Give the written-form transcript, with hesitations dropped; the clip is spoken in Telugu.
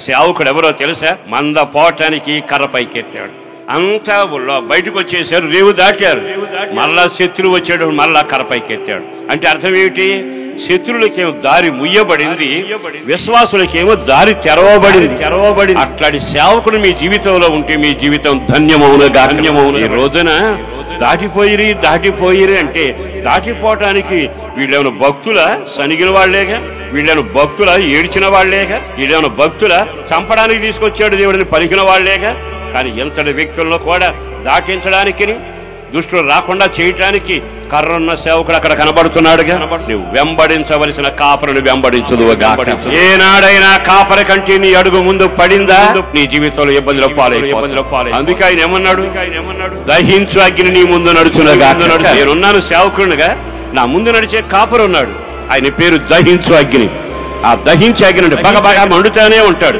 సేవకుడు ఎవరో తెలుసా? మంద పోవటానికి కర్ర పైకెత్తాడు. అంతా బయటకు వచ్చేసారు, రేవు దాటారు. మళ్ళా శత్రువు వచ్చాడు, మళ్ళా కర్ర పైకెత్తాడు. అంటే అర్థం ఏమిటి? శత్రువులకేమో దారి ముయ్యబడింది, విశ్వాసులకేమో దారి తెరవబడింది. అట్లాంటి సేవకుడు మీ జీవితంలో ఉంటే మీ జీవితం ధన్యమవునుగా. ఈ రోజున దాటిపోయిరి అంటే దాటిపోవటానికి వీళ్ళేమైనా భక్తుల సనిగిన వాళ్లేగా, వీళ్ళేమైనా భక్తుల ఏడ్చిన వాళ్లేగా, వీళ్ళేమైనా భక్తుల చంపడానికి తీసుకొచ్చాడు దేవుడిని పలికిన వాళ్లేగా. కానీ ఎంతటి వ్యక్తుల్లో కూడా దాటించడానికి, దుష్టులు రాకుండా చేయటానికి కర్రన్న సేవకుడు అక్కడ కనబడుతున్నాడుగా. నువ్వు వెంబడించవలసిన కాపరిని వెంబడించుదువుగా. ఏనాడైనా కాపరి కంటే నీ అడుగు ముందు పడిందా, నీ జీవితంలో ఇబ్బందులు పాలై. అందుకే ఆయన ఏమన్నాడు? దహించు అగ్ని నీ ముందు నడుచునుగా. నేనున్నాను సేవకుడిగా, నా ముందు నడిచే కాపరి ఉన్నాడు, ఆయన పేరు దహించు అగ్ని. ఆ దహించే అగ్ని బాగా మండుతానే ఉంటాడు.